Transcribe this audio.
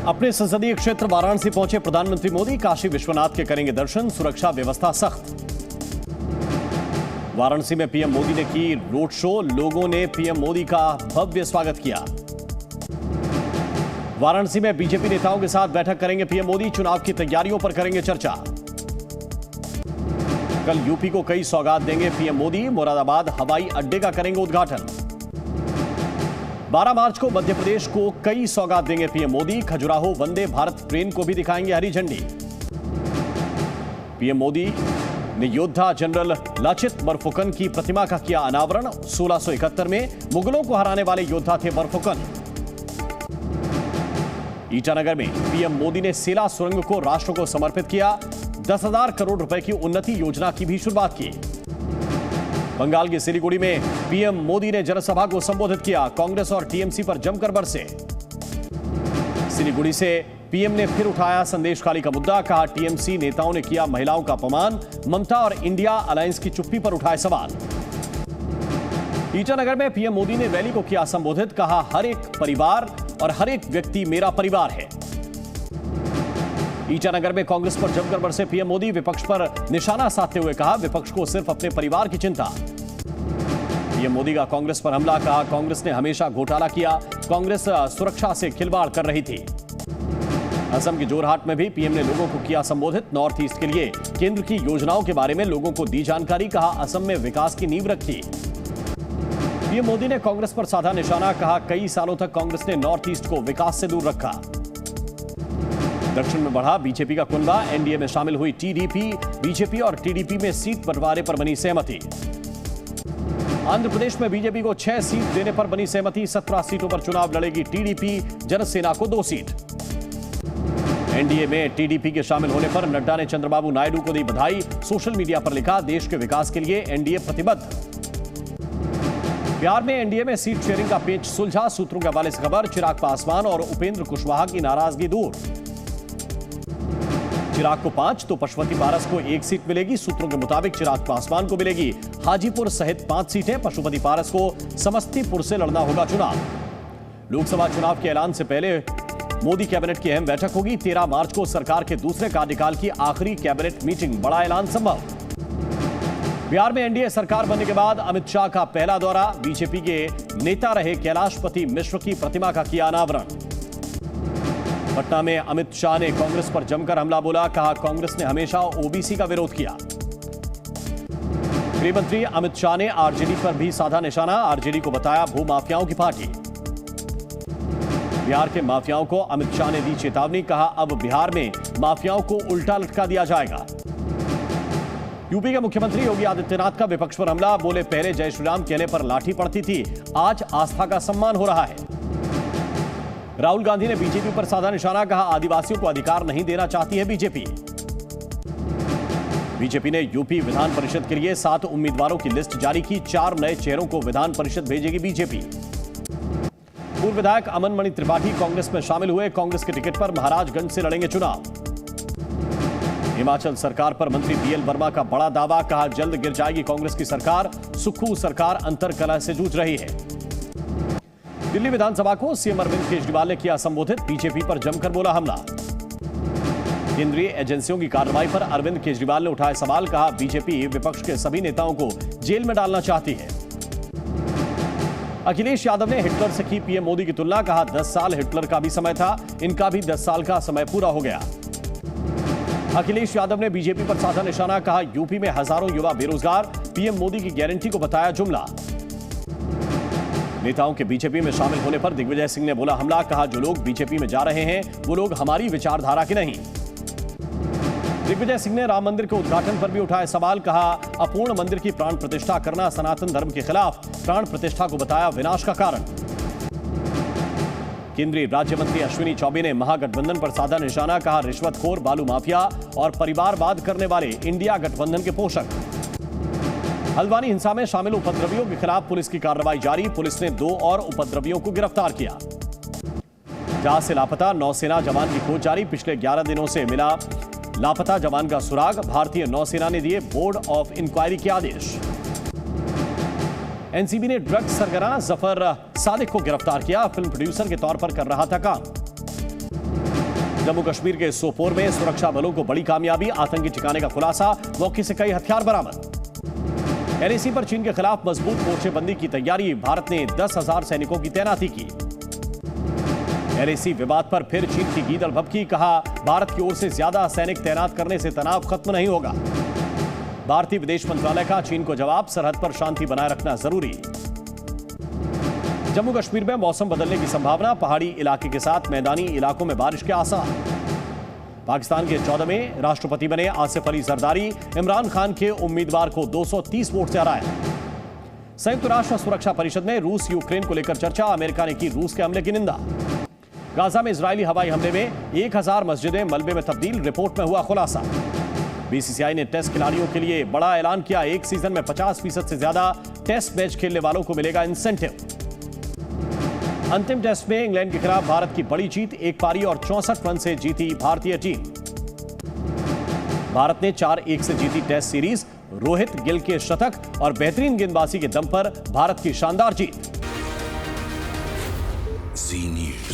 अपने संसदीय क्षेत्र वाराणसी पहुंचे प्रधानमंत्री मोदी, काशी विश्वनाथ के करेंगे दर्शन, सुरक्षा व्यवस्था सख्त। वाराणसी में पीएम मोदी ने की रोड शो, लोगों ने पीएम मोदी का भव्य स्वागत किया। वाराणसी में बीजेपी नेताओं के साथ बैठक करेंगे पीएम मोदी, चुनाव की तैयारियों पर करेंगे चर्चा। कल यूपी को कई सौगात देंगे पीएम मोदी, मुरादाबाद हवाई अड्डे का करेंगे उद्घाटन। 12 मार्च को मध्य प्रदेश को कई सौगात देंगे पीएम मोदी, खजुराहो वंदे भारत ट्रेन को भी दिखाएंगे हरी झंडी। पीएम मोदी ने योद्धा जनरल लाचित बरफुकन की प्रतिमा का किया अनावरण। 1671 में मुगलों को हराने वाले योद्धा थे बरफुकन। ईटानगर में पीएम मोदी ने सेला सुरंग को राष्ट्र को समर्पित किया। 10,000 करोड़ रुपए की उन्नति योजना की भी शुरुआत की। बंगाल के सिलीगुड़ी में पीएम मोदी ने जनसभा को संबोधित किया। कांग्रेस और टीएमसी पर जमकर बरसे। सिलीगुड़ी से पीएम ने फिर उठाया संदेश खाली का मुद्दा, कहा टीएमसी नेताओं ने किया महिलाओं का अपमान। ममता और इंडिया अलायंस की चुप्पी पर उठाए सवाल। ईटानगर में पीएम मोदी ने रैली को किया संबोधित, कहा हर एक परिवार और हर एक व्यक्ति मेरा परिवार है। ईटानगर में कांग्रेस पर जमकर बरसे पीएम मोदी, विपक्ष पर निशाना साधते हुए कहा विपक्ष को सिर्फ अपने परिवार की चिंता। पीएम मोदी का कांग्रेस पर हमला, कहा कांग्रेस ने हमेशा घोटाला किया, कांग्रेस सुरक्षा से खिलवाड़ कर रही थी। असम के जोरहाट में भी पीएम ने लोगों को किया संबोधित, नॉर्थ ईस्ट के लिए केंद्र की योजनाओं के बारे में लोगों को दी जानकारी, कहा असम में विकास की नींव रखी। पीएम मोदी ने कांग्रेस पर साधा निशाना, कहा कई सालों तक कांग्रेस ने नॉर्थ ईस्ट को विकास से दूर रखा। दक्षिण में बढ़ा बीजेपी का कुनबा, एनडीए में शामिल हुई टीडीपी, बीजेपी और टीडीपी में सीट बंटवारे पर बनी सहमति। आंध्र प्रदेश में बीजेपी को 6 सीट देने पर बनी सहमति, 17 सीटों पर चुनाव लड़ेगी टीडीपी, जनसेना को 2 सीट। एनडीए में टीडीपी के शामिल होने पर नड्डा ने चंद्रबाबू नायडू को दी बधाई, सोशल मीडिया पर लिखा देश के विकास के लिए एनडीए प्रतिबद्ध। बिहार में एनडीए में सीट शेयरिंग का पेच सुलझा, सूत्रों के हवाले से खबर, चिराग पासवान और उपेंद्र कुशवाहा की नाराजगी दूर। चिराग को 5 तो पशुपति पारस को 1 सीट मिलेगी। सूत्रों के मुताबिक चिराग पासवान को मिलेगी हाजीपुर सहित 5 सीटें, पशुपति पारस को समस्तीपुर से लड़ना होगा चुनाव। लोकसभा चुनाव के ऐलान से पहले मोदी कैबिनेट की अहम बैठक होगी। 13 मार्च को सरकार के दूसरे कार्यकाल की आखिरी कैबिनेट मीटिंग, बड़ा ऐलान संभव। बिहार में एनडीए सरकार बनने के बाद अमित शाह का पहला दौरा, बीजेपी के नेता रहे कैलाशपति मिश्र की प्रतिमा का किया अनावरण। पटना में अमित शाह ने कांग्रेस पर जमकर हमला बोला, कहा कांग्रेस ने हमेशा ओबीसी का विरोध किया। गृह मंत्री अमित शाह ने आरजेडी पर भी साधा निशाना, आरजेडी को बताया भूमाफियाओं की पार्टी। बिहार के माफियाओं को अमित शाह ने दी चेतावनी, कहा अब बिहार में माफियाओं को उल्टा लटका दिया जाएगा। यूपी के मुख्यमंत्री योगी आदित्यनाथ का विपक्ष पर हमला, बोले पहले जय श्री राम कहने पर लाठी पड़ती थी, आज आस्था का सम्मान हो रहा है। राहुल गांधी ने बीजेपी पर साधा निशाना, कहा आदिवासियों को अधिकार नहीं देना चाहती है बीजेपी। बीजेपी ने यूपी विधान परिषद के लिए 7 उम्मीदवारों की लिस्ट जारी की, 4 नए चेहरों को विधान परिषद भेजेगी बीजेपी। पूर्व विधायक अमन मणि त्रिपाठी कांग्रेस में शामिल हुए, कांग्रेस के टिकट पर महाराजगंज से लड़ेंगे चुनाव। हिमाचल सरकार पर मंत्री बीएल वर्मा का बड़ा दावा, कहा जल्द गिर जाएगी कांग्रेस की सरकार, सुक्खू सरकार अंतरकलह से जूझ रही है। दिल्ली विधानसभा को सीएम अरविंद केजरीवाल ने किया संबोधित, बीजेपी पर जमकर बोला हमला। केंद्रीय एजेंसियों की कार्रवाई पर अरविंद केजरीवाल ने उठाए सवाल, कहा बीजेपी विपक्ष के सभी नेताओं को जेल में डालना चाहती है। अखिलेश यादव ने हिटलर से की पीएम मोदी की तुलना, कहा 10 साल हिटलर का भी समय था, इनका भी 10 साल का समय पूरा हो गया। अखिलेश यादव ने बीजेपी पर साधा निशाना, कहा यूपी में हजारों युवा बेरोजगार, पीएम मोदी की गारंटी को बताया जुमला। नेताओं के बीजेपी में शामिल होने पर दिग्विजय सिंह ने बोला हमला, कहा जो लोग बीजेपी में जा रहे हैं वो लोग हमारी विचारधारा के नहीं। दिग्विजय सिंह ने राम मंदिर के उद्घाटन पर भी उठाए सवाल, कहा अपूर्ण मंदिर की प्राण प्रतिष्ठा करना सनातन धर्म के खिलाफ, प्राण प्रतिष्ठा को बताया विनाश का कारण। केंद्रीय राज्य मंत्री अश्विनी चौबे ने महागठबंधन पर साधा निशाना, कहा रिश्वतखोर, बालू माफिया और परिवारवाद करने वाले इंडिया गठबंधन के पोषक। हल्द्वानी हिंसा में शामिल उपद्रवियों के खिलाफ पुलिस की कार्रवाई जारी, पुलिस ने 2 और उपद्रवियों को गिरफ्तार किया। जहाज से लापता नौसेना जवान की खोज जारी, पिछले 11 दिनों से मिला लापता जवान का सुराग, भारतीय नौसेना ने दिए बोर्ड ऑफ इंक्वायरी के आदेश। एनसीबी ने ड्रग्स सरगना जफर सादिक को गिरफ्तार किया, फिल्म प्रोड्यूसर के तौर पर कर रहा था काम। जम्मू कश्मीर के सोपोर में सुरक्षा बलों को बड़ी कामयाबी, आतंकी ठिकाने का खुलासा, मौके से कई हथियार बरामद। एलएसी पर चीन के खिलाफ मजबूत मोर्चेबंदी की तैयारी, भारत ने 10,000 सैनिकों की तैनाती की। एलएसी विवाद पर फिर चीन की गीदड़ भभकी, कहा भारत की ओर से ज्यादा सैनिक तैनात करने से तनाव खत्म नहीं होगा। भारतीय विदेश मंत्रालय का चीन को जवाब, सरहद पर शांति बनाए रखना जरूरी। जम्मू कश्मीर में मौसम बदलने की संभावना, पहाड़ी इलाके के साथ मैदानी इलाकों में बारिश के आसार। पाकिस्तान के 14वें राष्ट्रपति बने आसिफ अली जरदारी, इमरान खान के उम्मीदवार को 230 वोट से हराया। संयुक्त राष्ट्र सुरक्षा परिषद में रूस यूक्रेन को लेकर चर्चा, अमेरिका ने की रूस के हमले की निंदा। गाजा में इजरायली हवाई हमले में 1000 मस्जिदें मलबे में तब्दील, रिपोर्ट में हुआ खुलासा। बीसीसीआई ने टेस्ट खिलाड़ियों के लिए बड़ा ऐलान किया, एक सीजन में 50% से ज्यादा टेस्ट मैच खेलने वालों को मिलेगा इंसेंटिव। अंतिम टेस्ट में इंग्लैंड के खिलाफ भारत की बड़ी जीत, एक पारी और 64 रन से जीती भारतीय टीम। भारत ने 4-1 से जीती टेस्ट सीरीज, रोहित गिल के शतक और बेहतरीन गेंदबाजी के दम पर भारत की शानदार जीत। जी न्यूज़।